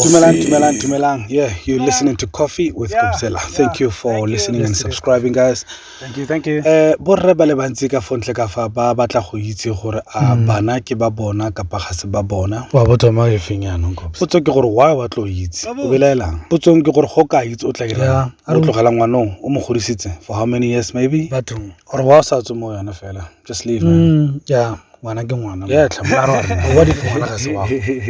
Tumelang. Yeah, you're listening to Coffee with Kopzela. Thank you for listening and subscribing, guys. Thank you. Borre ba le bantsi ka fontle ka fa ba batla go itse gore a bana ke ba bona kapa ga se ba bona. Wa botho ma e feng yana Kopse. Potso ke gore why wa tlo itse. O belaelang. Potso ke gore go ka itse o tla ira. O tlogela ngwanong o mo godisitse for how many years maybe? Bathong. Or wa sa tso mo yana fela. Just leave, man. Yeah. Ngwana ke ngwana. Yeah, tlamara re. What if ngwana ga se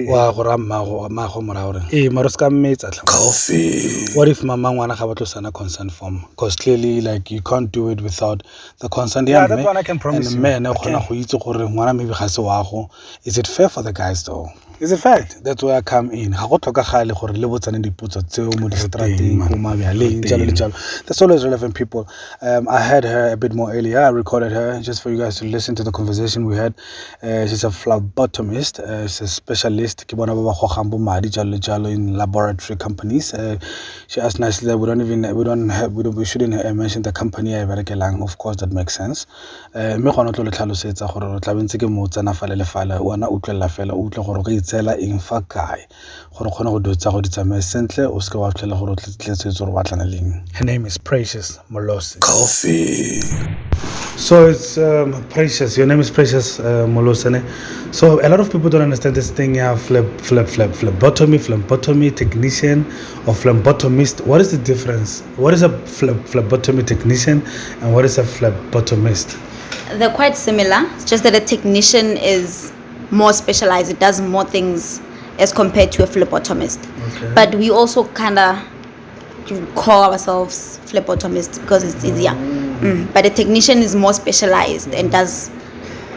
wa go ra mma go mora gore maro ska mmetsa tla coffee. What if mama ngwana ga ba tlo sana consent form, because clearly like you can't do it without the consent. Yeah, that's one I can promise you. Man khona go itse gore ngwana maybe ga se wa go. Is it fair for the guys though? Is it fair? That's where I come in. Ha go tlhokagale gore le botsane dipotso tseo mo distrateng go mabialeng jalo le jalo. That's always relevant, people. I had her a bit more earlier. I recorded her just for you guys to listen to the conversation we had. She's a phlebotomist. She's a specialist ke bona ba ba gogang bo madi jalo jalo in laboratory companies. She asked nicely that we shouldn't mention the company I berekelang. Of course that makes sense. Me gona tlo le tlhalosetsa gore o tla bentse ke mo tsana fale le fale ona utlwela fela utlwe gore go itsela eng fa kae gore khona go dotsa go ditsamaya sentle o se wa tlhela gore o tletse gore wa tlana leng. Her name is Precious Molose. Coffee. So it's Precious. Your name is Precious Molose. So a lot of people don't understand this thing. Yeah, phlebotomy technician or phlebotomist. What is the difference? What is a phlebotomy technician and what is a phlebotomist? They're quite similar. It's just that a technician is more specialized. It does more things as compared to a phlebotomist. Okay. But we also kind of call ourselves phlebotomist because it's easier. But a technician is more specialized and does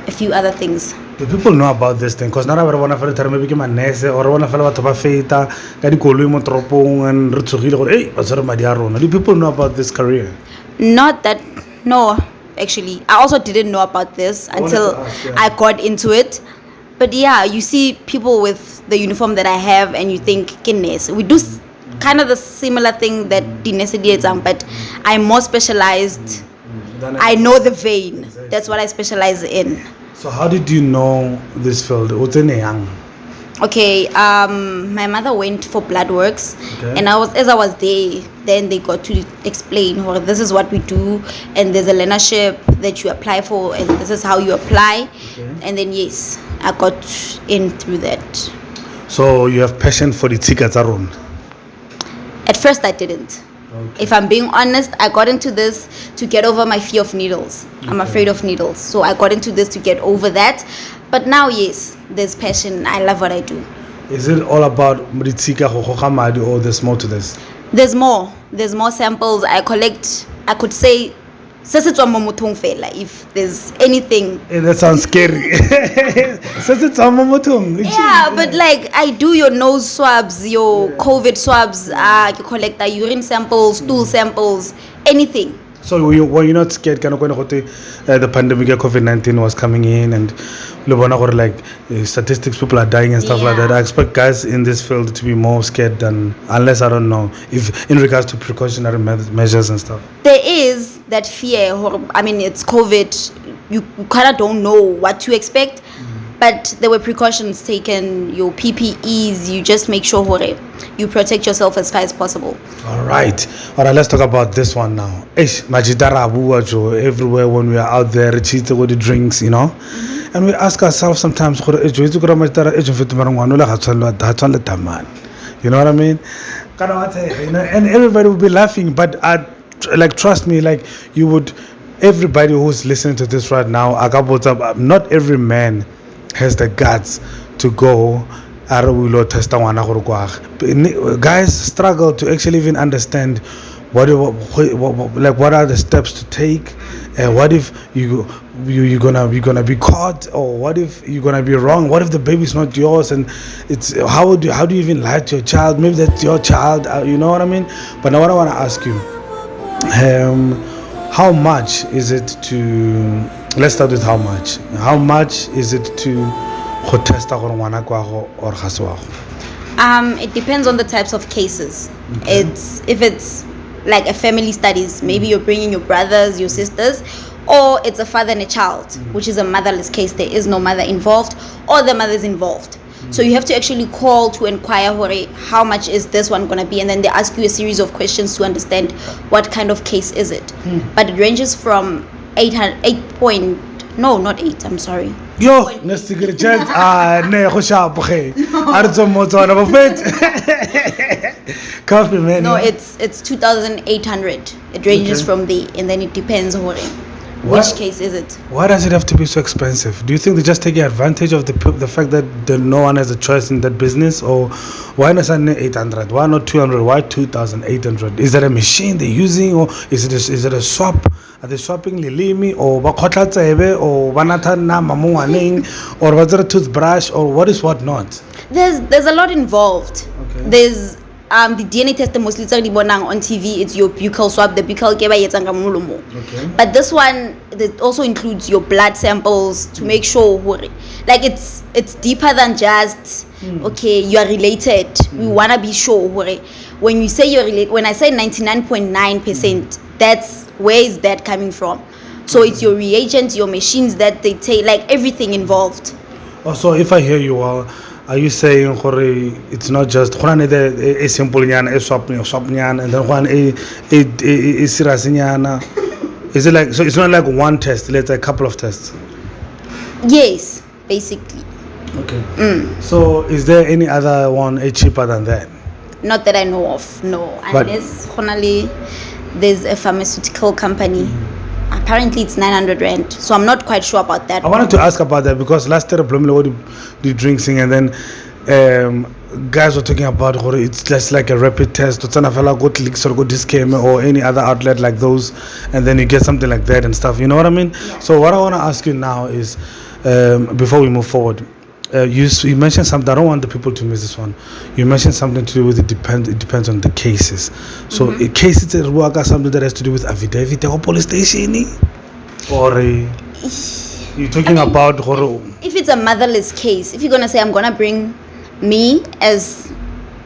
a few other things. Do people know about this thing? Because not everyone of the maybe became a nurse or one of the feita, that you call him and hey, do people know about this career? Not that, no, actually. I also didn't know about this until I got into it. But yeah, you see people with the uniform that I have and you think, goodness, we do kind of the similar thing that Dinesi did, but I'm more specialized. I know the vein. That's what I specialize in. So how did you know this field? Okay, my mother went for blood works, and as I was there, then they got to explain, well, this is what we do, and there's a learnership that you apply for, and this is how you apply, and then yes, I got in through that. So you have passion for the Tikatarun? At first I didn't. If I'm being honest, I got into this to get over my fear of needles. I'm afraid of needles. So I got into this to get over that. But now, yes, there's passion. I love what I do. Is it all about Mritika or there's more to this? There's more. There's more samples. I collect, I could say, if there's anything. Hey, that sounds scary. Yeah, but like I do your nose swabs, your COVID swabs, you collect the urine samples, stool samples, anything. So were you not scared? The pandemic of COVID-19 was coming in and like statistics, people are dying and stuff like that. I expect guys in this field to be more scared than, unless I don't know, if in regards to precautionary measures and stuff. There is that fear. I mean, it's COVID. You kind of don't know what to expect. But there were precautions taken, your PPEs, you just make sure you protect yourself as far as possible. All right, let's talk about this one now. Everywhere when we are out there, with the drinks, you know? And we ask ourselves sometimes, you know what I mean? And everybody would be laughing, but like trust me, like you would, everybody who's listening to this right now, not every man has the guts to go. Guys struggle to actually even understand what are the steps to take. What if you're gonna be caught, or what if you're gonna be wrong? What if the baby's not yours? And it's how do you even lie to your child? Maybe that's your child. You know what I mean? But now what I want to ask you, how much is it to? Let's start with how much. How much is it to test or it depends on the types of cases. If it's like a family studies, maybe you're bringing your brothers, your sisters, or it's a father and a child, which is a motherless case. There is no mother involved, or the mother is involved. So you have to actually call to inquire how much is this one going to be, and then they ask you a series of questions to understand what kind of case is it. But it ranges from 8 no, not 8, I'm sorry. Yo, let's take a chance. Ne, go sharp, okay. Arzo motswana bafet. Coffee, man. No, it's 2,800. It ranges from there, and then it depends on which case is it. Why does it have to be so expensive? Do you think they're just taking advantage of the fact that no one has a choice in that business? Or why not 800? Why not 200? Why 2,800? Is that a machine they're using, or is it a swap? Are they swapping lilimi, or bakotla tsebe, or banata na mamuaning, or was it a toothbrush, or what is what not? There's a lot involved. Okay. There's the DNA test mostly on TV. It's your buccal swab, the buccal keba yetsanga mulumo. Okay. But this one, it also includes your blood samples to make sure, like it's deeper than just okay, you are related. We wanna be sure when you say you're related. When I say 99.9%, that's where is that coming from? So it's your reagents, your machines that they take, like everything involved. Oh, so if I hear you well, are you saying it's not just a simple nyana, a swap nyana, and then one a serious nyana? Is it like, so it's not like one test, let's say a couple of tests? Yes, basically. Okay. So is there any other one cheaper than that? Not that I know of, no. Unless there's a pharmaceutical company. Apparently it's 900 rand, so I'm not quite sure about that. I wanted to ask about that because last year the drinking, and then guys were talking about it's just like a rapid test or any other outlet like those, and then you get something like that and stuff, you know what I mean? Yeah. So what I want to ask you now is, before we move forward, you mentioned something. I don't want the people to miss this one. You mentioned something to do with it depends on the cases. So cases that something that has to do with affidavit or police station, or you're talking about if it's a motherless case, if you're gonna say I'm gonna bring me as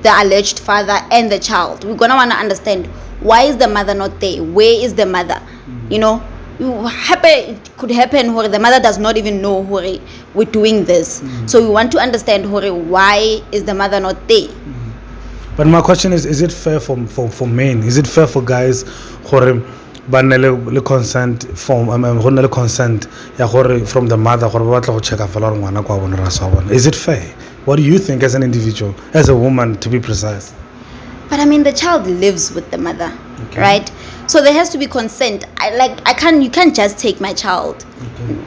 the alleged father and the child, we're gonna wanna understand why is the mother not there? Where is the mother? You know, it could happen where the mother does not even know we're doing this. So we want to understand why is the mother not there. But my question is it fair for men? Is it fair for guys le consent from consent from the mother? Is it fair? What do you think as an individual, as a woman to be precise? But I mean, the child lives with the mother, right? So there has to be consent. You can't just take my child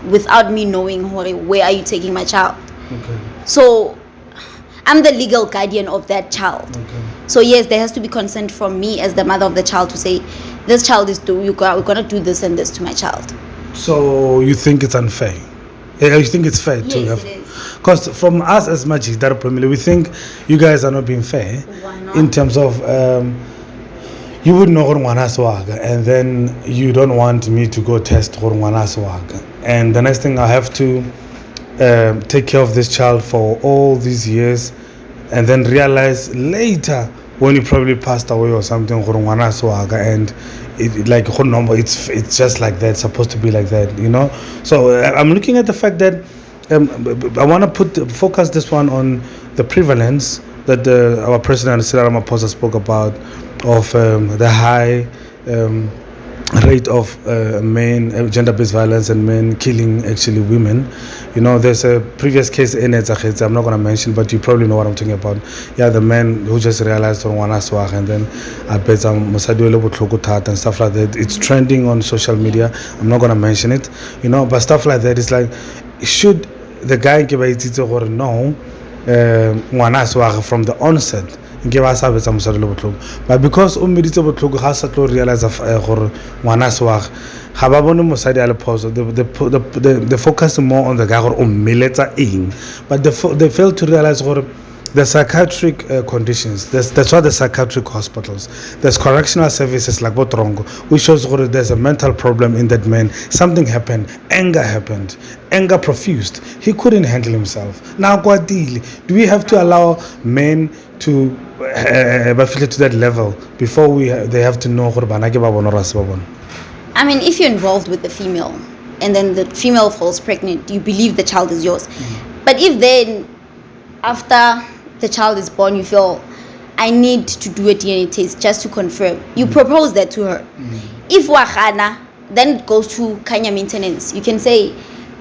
without me knowing where are you taking my child. So I'm the legal guardian of that child. So yes, there has to be consent from me as the mother of the child to say, this child is we're gonna do this and this to my child. So you think it's unfair? You think it's fair to have? It is. Because from us as Magic, we think you guys are not being fair. Why not? In terms of you would know and then you don't want me to go test and the next thing I have to take care of this child for all these years and then realize later when you probably passed away or something and it's just like that, it's supposed to be like that, you know. So I'm looking at the fact that I want to focus this one on the prevalence that our president Cyril Ramaphosa spoke about of the high rate of men, gender-based violence and men killing actually women. You know, there's a previous case in it, I'm not going to mention, but you probably know what I'm talking about. Yeah, the man who just realized on one aswag and then I bet some and stuff like that. It's trending on social media. I'm not going to mention it, you know, but stuff like that is like, should the guy give it or no, from the onset? But because realize they focus more on the guy but they fail to realize the psychiatric conditions. That's why the psychiatric hospitals, there's correctional services like Botrongo, which shows there's a mental problem in that man. Something happened, anger profused. He couldn't handle himself. Now, do we have to allow men to to that level before they have to know? I mean, if you're involved with the female and then the female falls pregnant, you believe the child is yours. But if then after the child is born, you feel, I need to do a DNA test just to confirm. You propose that to her. If wakana, then it goes to Kanya maintenance. You can say,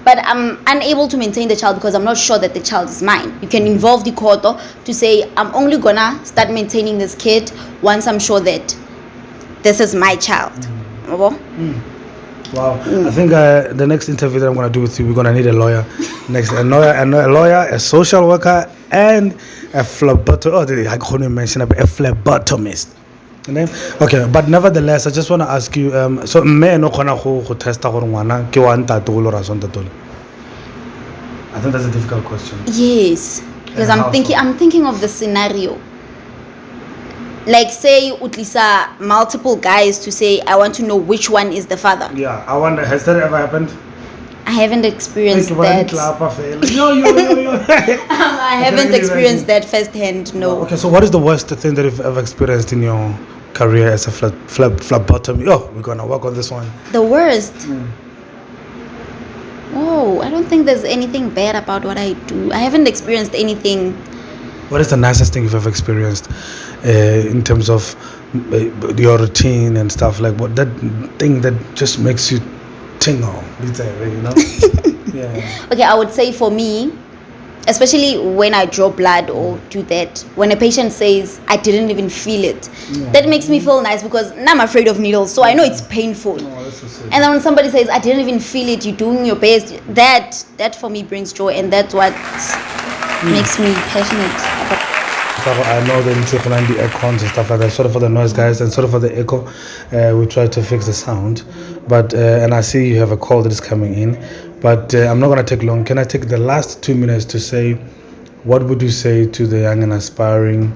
but I'm unable to maintain the child because I'm not sure that the child is mine. You can involve the court to say, I'm only gonna start maintaining this kid once I'm sure that this is my child. Wow. I think the next interview that I'm going to do with you, we're going to need a lawyer. A lawyer, a social worker, and a phlebotomist. Okay, but nevertheless, I just want to ask you, so me no khona go testa gore ngwana ke wa ntate go lo ra son tatole. I think that's a difficult question. Yes, because I'm thinking of the scenario. Like say utlisa multiple guys to say I want to know which one is the father. Yeah, I wonder, has that ever happened? I haven't experienced that. I haven't experienced that firsthand. No. Okay, so what is the worst thing that you've ever experienced in your career as a phlebotomy? Oh, we're gonna work on this one. The worst. Oh, I don't think there's anything bad about what I do. I haven't experienced anything. What is the nicest thing you've ever experienced in terms of your routine and stuff, like what that thing that just makes you tingle, you know? Yeah. Okay, I would say for me, especially when I draw blood or do that, when a patient says I didn't even feel it, that makes me feel nice because now I'm afraid of needles, so I know it's painful. That's so sad. And then when somebody says I didn't even feel it, you're doing your best, that for me brings joy, and that's what makes me passionate about. I know the aircons and stuff like that. Sorry for the noise, guys, and sorry for the echo. We try to fix the sound, but and I see you have a call that is coming in, but I'm not gonna take long. Can I take the last 2 minutes to say, what would you say to the young and aspiring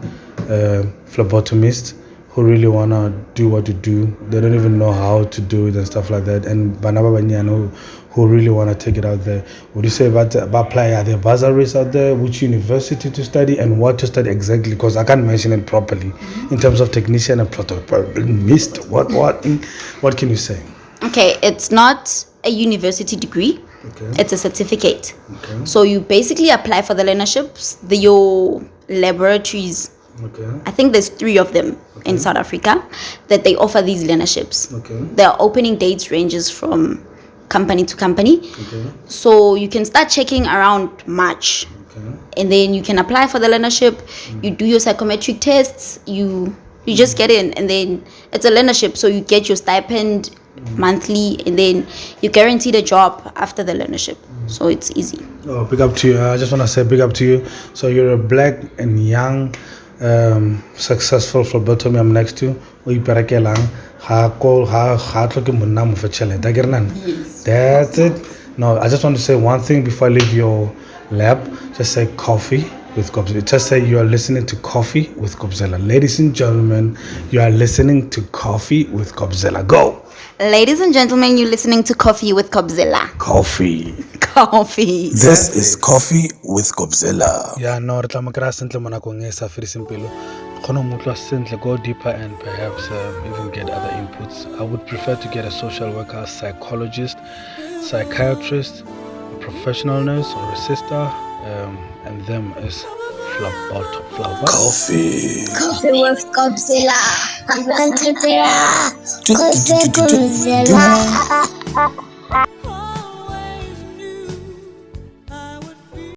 phlebotomists who really wanna do what you do? They don't even know how to do it and stuff like that, and Banaba Banyano who really want to take it out there. Would you say about apply? Are there bursaries out there? Which university to study and what to study exactly? Because I can't mention it properly in terms of technician and phlebotomist. What can you say? Okay, it's not a university degree. Okay. It's a certificate. Okay. So you basically apply for the learnerships, your laboratories. Okay. I think there's 3 of them in South Africa that they offer these learnerships. Okay. Their opening dates ranges from company to company. Okay. So you can start checking around March. Okay. And then you can apply for the learnership. You do your psychometric tests. You just get in, and then it's a learnership. So you get your stipend monthly, and then you guaranteed a job after the learnership. So it's easy. Oh, big up to you. I just want to say big up to you. So you're a black and young successful phlebotomy I'm next to. Yes. That's it. No, I just want to say one thing before I leave your lab. Just say coffee with Kopzela. Just say you are listening to Coffee with Kopzela. Ladies and gentlemen, you are listening to Coffee with Kopzela. Go. Ladies and gentlemen, you're listening to Coffee with Kopzela. Coffee. This is Coffee with Kopzela. Yeah, no, re tla mo kra sentle mo nakong e sa fediseng pelo. Khona mo tla sentle, go deeper and perhaps even get other inputs. I would prefer to get a social worker, psychologist, psychiatrist, a professional nurse or a sister, and them as Coffee with Kopzela. Kopzela.